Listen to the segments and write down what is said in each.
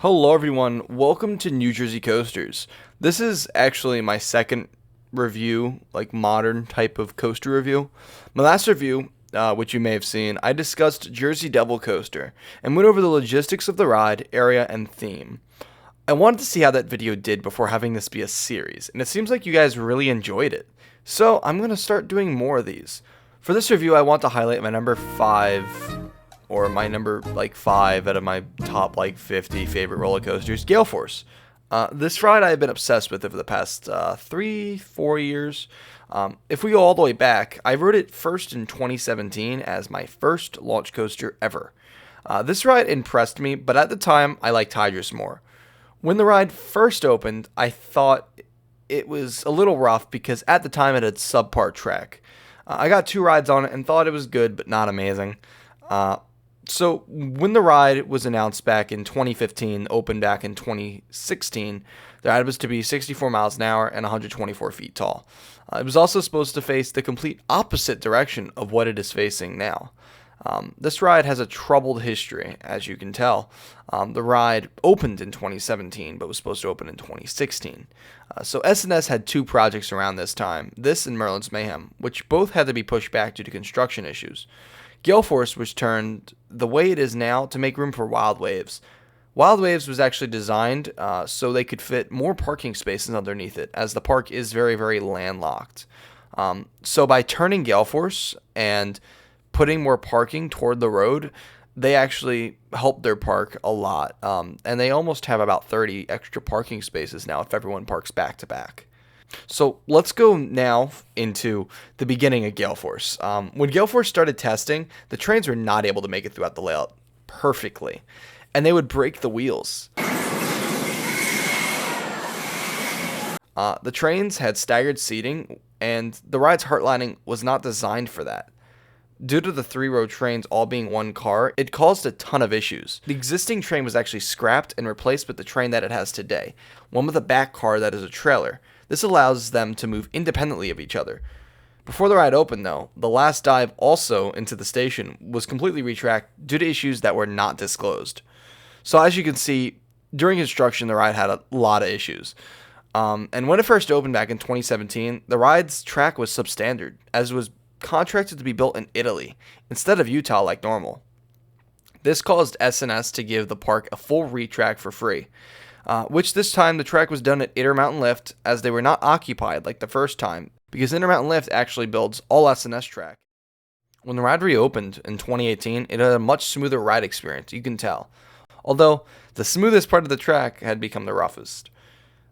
Hello everyone, welcome to New Jersey Coasters. This is actually my second review, like modern type of coaster review. My last review, which you may have seen, I discussed Jersey Devil Coaster and went over the logistics of the ride, area, and theme. I wanted to see how that video did before having this be a series, and it seems like you guys really enjoyed it. So I'm going to start doing more of these. For this review, I want to highlight my number 5 or my number 5 out of my top 50 favorite roller coasters, GaleForce. This ride I've been obsessed with over the past 3-4 years. If we go all the way back, I rode it first in 2017 as my first launch coaster ever. This ride impressed me, but at the time I liked Hydrus more. When the ride first opened, I thought it was a little rough because at the time it had subpar track. I got 2 rides on it and thought it was good but not amazing. So when the ride was announced back in 2015, opened back in 2016, the ride was to be 64 miles an hour and 124 feet tall. It was also supposed to face the complete opposite direction of what it is facing now. This ride has a troubled history, as you can tell. The ride opened in 2017, but was supposed to open in 2016. So S&S had 2 projects around this time, this and Merlin's Mayhem, which both had to be pushed back due to construction issues. GaleForce was turned the way it is now to make room for Wild Waves. Wild Waves was actually designed so they could fit more parking spaces underneath it, as the park is very, very landlocked. So by turning GaleForce and putting more parking toward the road, they actually helped their park a lot. And they almost have about 30 extra parking spaces now if everyone parks back to back. So let's go now into the beginning of GaleForce. When GaleForce started testing, the trains were not able to make it throughout the layout perfectly, and they would break the wheels. The trains had staggered seating, and the ride's heartlining was not designed for that. Due to the 3-row trains all being one car, it caused a ton of issues. The existing train was actually scrapped and replaced with the train that it has today, one with a back car that is a trailer. This allows them to move independently of each other. Before the ride opened, though, the last dive also into the station was completely retracked due to issues that were not disclosed. So as you can see, during construction, the ride had a lot of issues. And when it first opened back in 2017, the ride's track was substandard, as it was contracted to be built in Italy instead of Utah like normal. This caused S&S to give the park a full retrack for free. Which this time the track was done at Intermountain Lift, as they were not occupied like the first time, because Intermountain Lift actually builds all S&S track. When the ride reopened in 2018, it had a much smoother ride experience, you can tell. Although, the smoothest part of the track had become the roughest.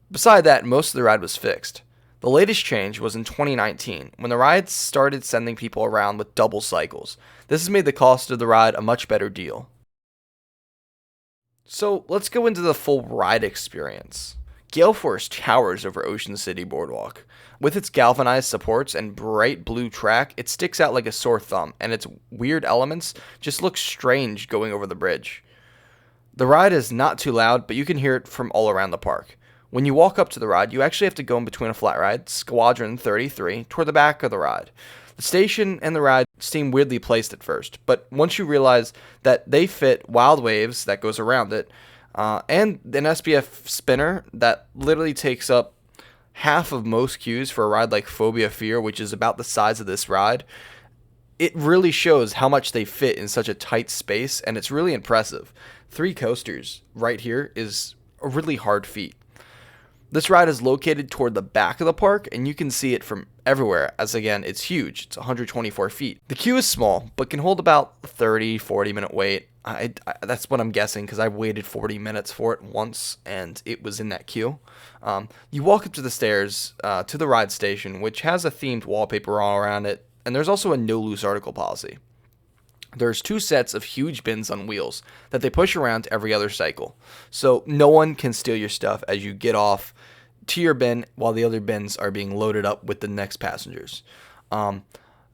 Beside that, most of the ride was fixed. The latest change was in 2019, when the ride started sending people around with double cycles. This has made the cost of the ride a much better deal. So let's go into the full ride experience. GaleForce towers over Ocean City Boardwalk. With its galvanized supports and bright blue track, it sticks out like a sore thumb, and its weird elements just look strange going over the bridge. The ride is not too loud, but you can hear it from all around the park. When you walk up to the ride, you actually have to go in between a flat ride, Squadron 33, toward the back of the ride. The station and the ride seem weirdly placed at first, but once you realize that they fit Wild Waves that goes around it, and an SPF spinner that literally takes up half of most queues for a ride like Phobia Fear, which is about the size of this ride, it really shows how much they fit in such a tight space, and it's really impressive. 3 coasters right here is a really hard feat. This ride is located toward the back of the park, and you can see it from everywhere, as again, it's huge. It's 124 feet. The queue is small, but can hold about 30-40 minute wait. That's what I'm guessing, because I waited 40 minutes for it once, and it was in that queue. You walk up to the stairs to the ride station, which has a themed wallpaper all around it, and there's also a no loose article policy. There's 2 sets of huge bins on wheels that they push around every other cycle, so no one can steal your stuff as you get off to your bin while the other bins are being loaded up with the next passengers.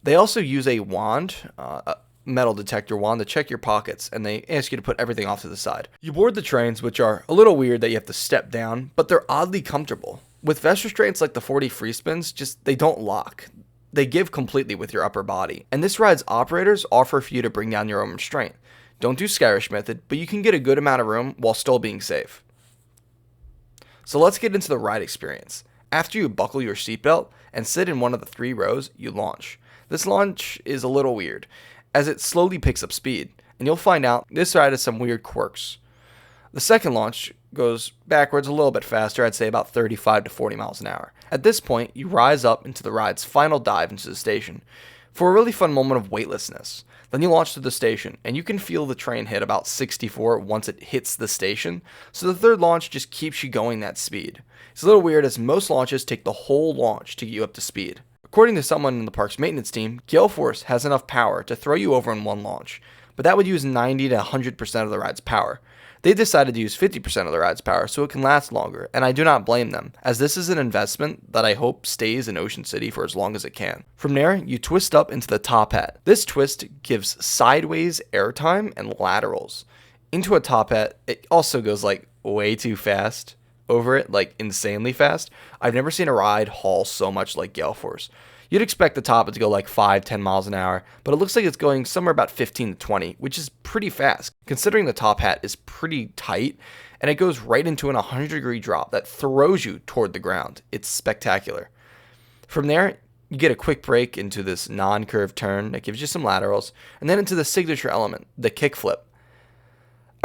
They also use a wand, a metal detector wand, to check your pockets, and they ask you to put everything off to the side. You board the trains, which are a little weird that you have to step down, but they're oddly comfortable. With vest restraints like the 40 free spins, they don't lock. They give completely with your upper body, and this ride's operators offer for you to bring down your own restraint. Don't do Skyrish method, but you can get a good amount of room while still being safe. So let's get into the ride experience. After you buckle your seatbelt and sit in one of the 3 rows, you launch. This launch is a little weird, as it slowly picks up speed, and you'll find out this ride has some weird quirks. The second launch goes backwards a little bit faster, I'd say about 35 to 40 miles an hour. At this point, you rise up into the ride's final dive into the station for a really fun moment of weightlessness. Then you launch to the station, and you can feel the train hit about 64 once it hits the station, so the third launch just keeps you going that speed. It's a little weird as most launches take the whole launch to get you up to speed. According to someone in the park's maintenance team, GaleForce has enough power to throw you over in one launch, but that would use 90 to 100% of the ride's power. They decided to use 50% of the ride's power so it can last longer, and I do not blame them, as this is an investment that I hope stays in Ocean City for as long as it can. From there, you twist up into the Tophat. This twist gives sideways airtime and laterals. Into a Tophat, it also goes like way too fast over it, like insanely fast. I've never seen a ride haul so much like GaleForce. You'd expect the Tophat to go like 5-10 miles an hour, but it looks like it's going somewhere about 15 to 20, which is pretty fast, considering the Tophat is pretty tight, and it goes right into an 100-degree drop that throws you toward the ground. It's spectacular. From there, you get a quick break into this non-curved turn that gives you some laterals, and then into the signature element, the Kickflip.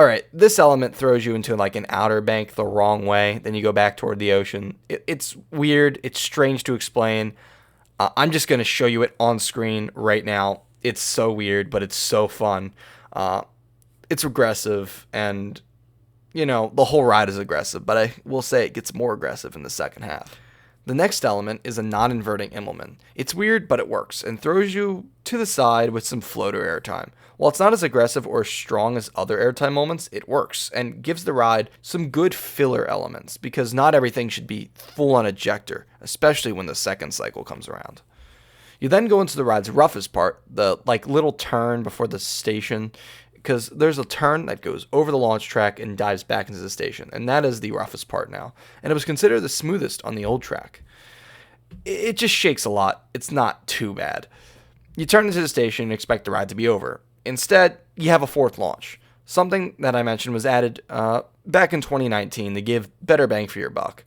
Alright, this element throws you into like an outer bank the wrong way, then you go back toward the ocean. It's weird, it's strange to explain. I'm just going to show you it on screen right now. It's so weird, but it's so fun. It's aggressive, and, you know, the whole ride is aggressive, but I will say it gets more aggressive in the second half. The next element is a non-inverting Immelmann. It's weird, but it works, and throws you to the side with some floater airtime. While it's not as aggressive or strong as other airtime moments, it works, and gives the ride some good filler elements, because not everything should be full-on ejector, especially when the second cycle comes around. You then go into the ride's roughest part, the little turn before the station, because there's a turn that goes over the launch track and dives back into the station, and that is the roughest part now, and it was considered the smoothest on the old track. It just shakes a lot. It's not too bad. You turn into the station and expect the ride to be over. Instead, you have a fourth launch. Something that I mentioned was added back in 2019 to give better bang for your buck.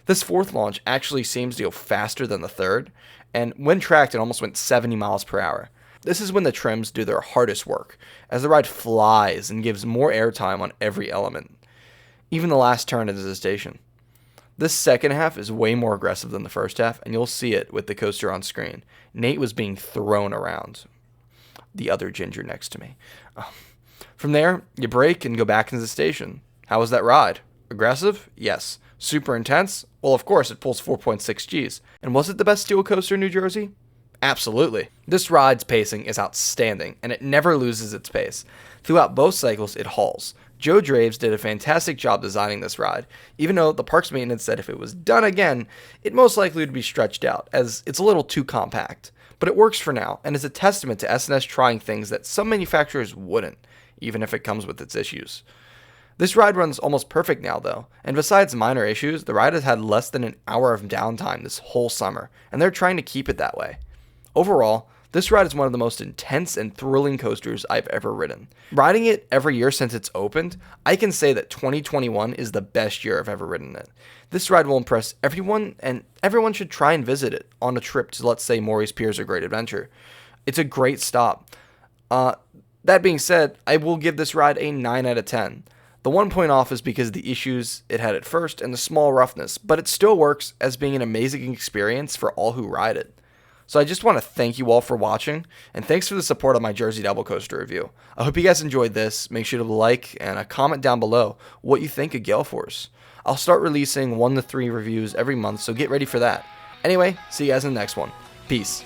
This fourth launch actually seems to go faster than the third, and when tracked, it almost went 70 miles per hour. This is when the trims do their hardest work, as the ride flies and gives more airtime on every element, even the last turn into the station. This second half is way more aggressive than the first half, and you'll see it with the coaster on screen. Nate was being thrown around. The other ginger next to me. From there, you brake and go back into the station. How was that ride? Aggressive? Yes. Super intense? Well, of course, it pulls 4.6 Gs. And was it the best steel coaster in New Jersey? Absolutely. This ride's pacing is outstanding, and it never loses its pace. Throughout both cycles, it hauls. Joe Draves did a fantastic job designing this ride, even though the park's maintenance said if it was done again, it most likely would be stretched out, as it's a little too compact. But it works for now, and is a testament to S&S trying things that some manufacturers wouldn't, even if it comes with its issues. This ride runs almost perfect now, though, and besides minor issues, the ride has had less than an hour of downtime this whole summer, and they're trying to keep it that way. Overall, this ride is one of the most intense and thrilling coasters I've ever ridden. Riding it every year since it's opened, I can say that 2021 is the best year I've ever ridden it. This ride will impress everyone, and everyone should try and visit it on a trip to, let's say, Maurice Piers or Great Adventure. It's a great stop. That being said, I will give this ride a 9 out of 10. The 1 point off is because of the issues it had at first and the small roughness, but it still works as being an amazing experience for all who ride it. So I just want to thank you all for watching, and thanks for the support on my Jersey Devil Coaster review. I hope you guys enjoyed this. Make sure to like and a comment down below what you think of GaleForce. I'll start releasing 1 to 3 reviews every month, so get ready for that. Anyway, see you guys in the next one. Peace.